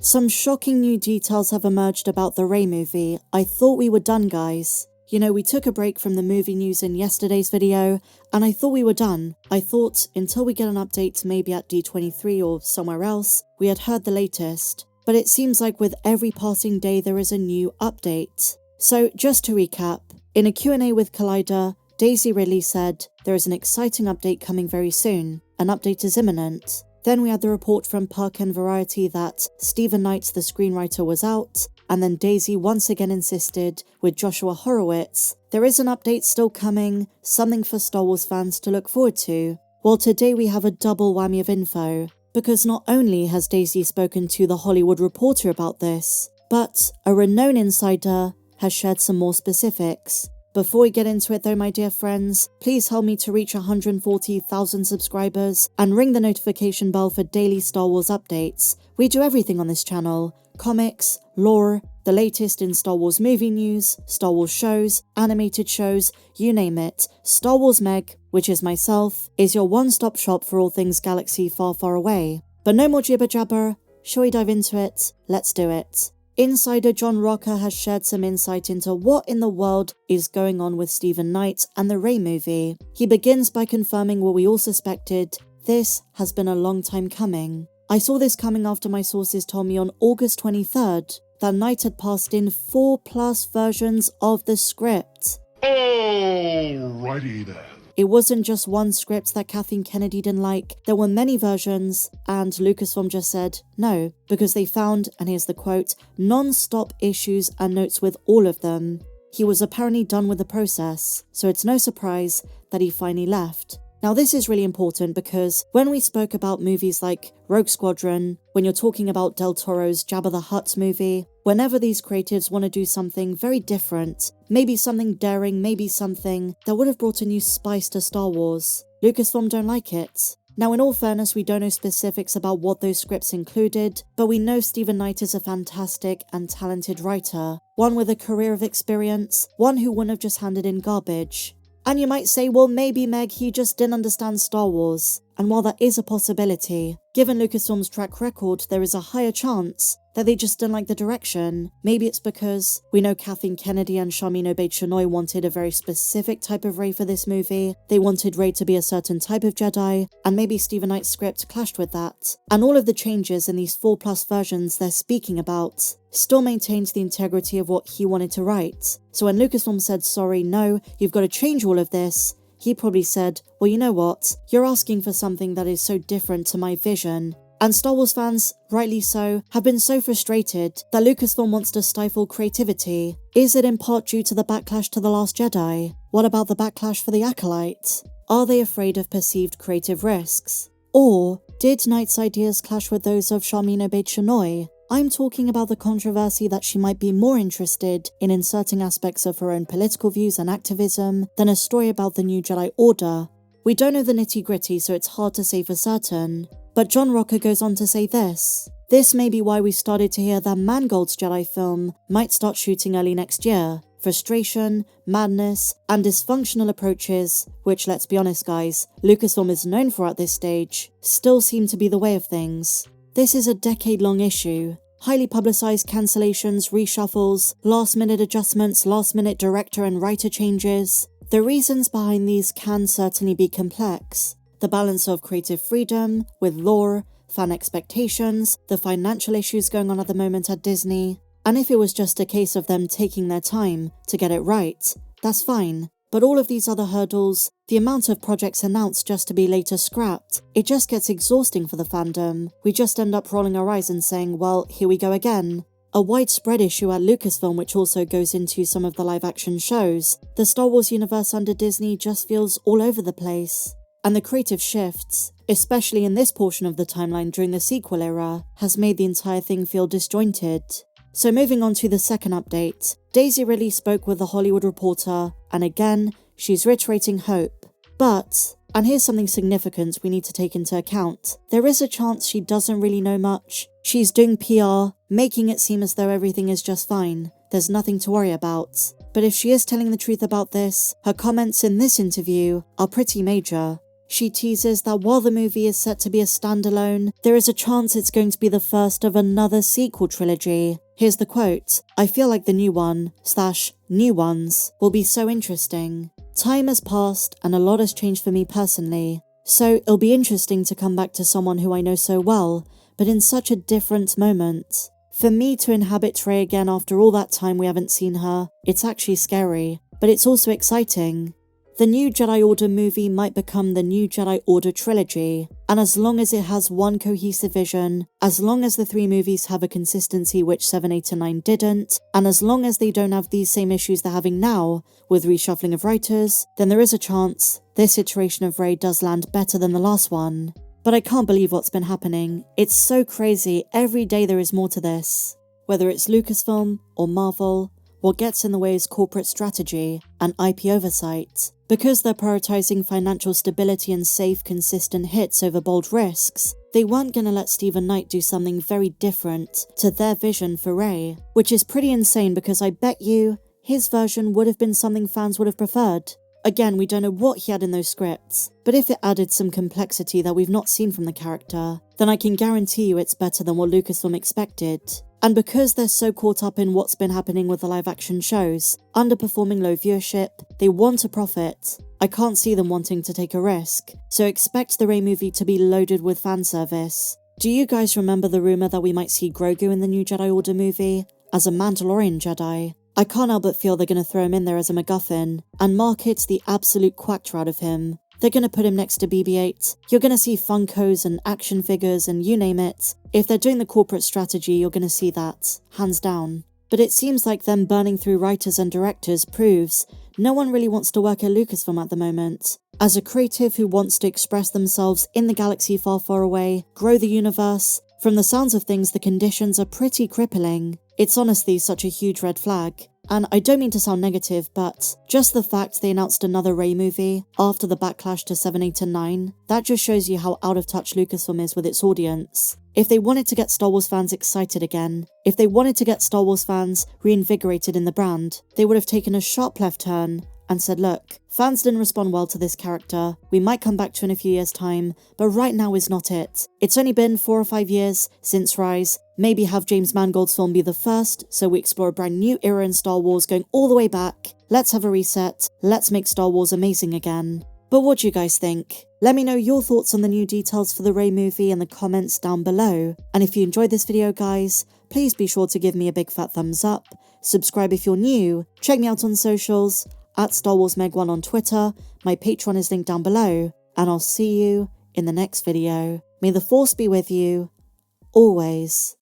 Some shocking new details have emerged about the Rey movie. I thought we were done, guys. You know, we took a break from the movie news in yesterday's video, and I thought we were done. I thought, until we get an update maybe at D23 or somewhere else, we had heard the latest. But it seems like with every passing day there is a new update. So, just to recap, in a Q&A with Collider, Daisy Ridley said, there is an exciting update coming very soon. An update is imminent. Then we had the report from Puck and Variety that Stephen Knight, the screenwriter, was out, and then Daisy once again insisted, with Joshua Horowitz, there is an update still coming, something for Star Wars fans to look forward to. Well, today we have a double whammy of info, because not only has Daisy spoken to The Hollywood Reporter about this, but a renowned insider has shared some more specifics. Before we get into it though, my dear friends, please help me to reach 140,000 subscribers and ring the notification bell for daily Star Wars updates. We do everything on this channel: comics, lore, the latest in Star Wars movie news, Star Wars shows, animated shows, you name it. Star Wars Meg, which is myself, is your one-stop shop for all things galaxy far, far away. But no more jibber jabber, shall we dive into it? Let's do it. Insider John Rocker has shared some insight into what in the world is going on with Stephen Knight and the Rey movie. He begins by confirming what we all suspected: this has been a long time coming. I saw this coming after my sources told me on August 23rd that Knight had passed in 4+ versions of the script. Alrighty then. It wasn't just one script that Kathleen Kennedy didn't like, there were many versions, and Lucasfilm just said no, because they found, and here's the quote, non-stop issues and notes with all of them. He was apparently done with the process, so it's no surprise that he finally left. Now this is really important because when we spoke about movies like Rogue Squadron, when you're talking about Del Toro's Jabba the Hutt movie, whenever these creatives want to do something very different, maybe something daring, maybe something that would have brought a new spice to Star Wars, Lucasfilm don't like it. Now in all fairness, we don't know specifics about what those scripts included, but we know Stephen Knight is a fantastic and talented writer, one with a career of experience, one who wouldn't have just handed in garbage. And you might say, well, maybe Meg, he just didn't understand Star Wars. And while that is a possibility, given Lucasfilm's track record, there is a higher chance that they just didn't like the direction. Maybe it's because we know Kathleen Kennedy and Sharmeen Obaid-Chinoy wanted a very specific type of Rey for this movie. They wanted Rey to be a certain type of Jedi, and maybe Stephen Knight's script clashed with that. And all of the changes in these 4+ versions they're speaking about still maintains the integrity of what he wanted to write. So when Lucasfilm said, sorry, no, you've got to change all of this, he probably said, well, you know what? You're asking for something that is so different to my vision. And Star Wars fans, rightly so, have been so frustrated that Lucasfilm wants to stifle creativity. Is it in part due to the backlash to The Last Jedi? What about the backlash for the Acolyte? Are they afraid of perceived creative risks? Or did Knight's ideas clash with those of Sharmeen Obaid-Chinoy? I'm talking about the controversy that she might be more interested in inserting aspects of her own political views and activism than a story about the new Jedi Order. We don't know the nitty-gritty, so it's hard to say for certain. But John Rocker goes on to say this. This may be why we started to hear that Mangold's Jedi film might start shooting early next year. Frustration, madness, and dysfunctional approaches, which, let's be honest guys, Lucasfilm is known for at this stage, still seem to be the way of things. This is a decade-long issue. Highly publicized cancellations, reshuffles, last-minute adjustments, last-minute director and writer changes. The reasons behind these can certainly be complex. The balance of creative freedom with lore, fan expectations, the financial issues going on at the moment at Disney. And if it was just a case of them taking their time to get it right, that's fine. But all of these other hurdles, the amount of projects announced just to be later scrapped, it just gets exhausting for the fandom. We just end up rolling our eyes and saying, well, here we go again. A widespread issue at Lucasfilm, which also goes into some of the live-action shows. The Star Wars universe under Disney just feels all over the place. And the creative shifts, especially in this portion of the timeline during the sequel era, has made the entire thing feel disjointed. So moving on to the second update, Daisy Ridley spoke with The Hollywood Reporter, and again, she's reiterating hope. But, and here's something significant we need to take into account, there is a chance she doesn't really know much. She's doing PR, making it seem as though everything is just fine. There's nothing to worry about. But if she is telling the truth about this, her comments in this interview are pretty major. She teases that while the movie is set to be a standalone, there is a chance it's going to be the first of another sequel trilogy. Here's the quote, "I feel like the new one, / new ones, will be so interesting. Time has passed and a lot has changed for me personally. So it'll be interesting to come back to someone who I know so well, but in such a different moment. For me to inhabit Rey again after all that time we haven't seen her, it's actually scary, but it's also exciting. The new Jedi Order movie might become the new Jedi Order trilogy, and as long as it has one cohesive vision, as long as the 3 movies have a consistency which 7, 8 and 9 didn't, and as long as they don't have these same issues they're having now with reshuffling of writers, then there is a chance this iteration of Rey does land better than the last one. But I can't believe what's been happening. It's so crazy, every day there is more to this. Whether it's Lucasfilm or Marvel, what gets in the way is corporate strategy and IP oversight. Because they're prioritizing financial stability and safe, consistent hits over bold risks, they weren't gonna let Stephen Knight do something very different to their vision for Rey, which is pretty insane because I bet you his version would have been something fans would have preferred. Again, we don't know what he had in those scripts, but if it added some complexity that we've not seen from the character, then I can guarantee you it's better than what Lucasfilm expected. And because they're so caught up in what's been happening with the live-action shows, underperforming low viewership, they want to profit. I can't see them wanting to take a risk, so expect the Rey movie to be loaded with fan service. Do you guys remember the rumour that we might see Grogu in the new Jedi Order movie as a Mandalorian Jedi? I can't help but feel they're going to throw him in there as a MacGuffin and market the absolute quacked out of him. They're going to put him next to BB-8. You're going to see Funkos and action figures and you name it. If they're doing the corporate strategy, you're going to see that, hands down. But it seems like them burning through writers and directors proves no one really wants to work at Lucasfilm at the moment. As a creative who wants to express themselves in the galaxy far, far away, grow the universe, from the sounds of things, the conditions are pretty crippling. It's honestly such a huge red flag. And I don't mean to sound negative, but just the fact they announced another Rey movie after the backlash to 7, 8 and 9, that just shows you how out of touch Lucasfilm is with its audience. If they wanted to get Star Wars fans excited again, if they wanted to get Star Wars fans reinvigorated in the brand, they would have taken a sharp left turn and said, look, fans didn't respond well to this character, we might come back to in a few years' time, but right now is not it. It's only been 4 or 5 years since Rise, maybe have James Mangold's film be the first, so we explore a brand new era in Star Wars going all the way back. Let's have a reset, let's make Star Wars amazing again. But what do you guys think? Let me know your thoughts on the new details for the Rey movie in the comments down below. And if you enjoyed this video guys, please be sure to give me a big fat thumbs up, subscribe if you're new, check me out on socials, at Star Wars Meg1 on Twitter, my Patreon is linked down below, and I'll see you in the next video. May the Force be with you, always.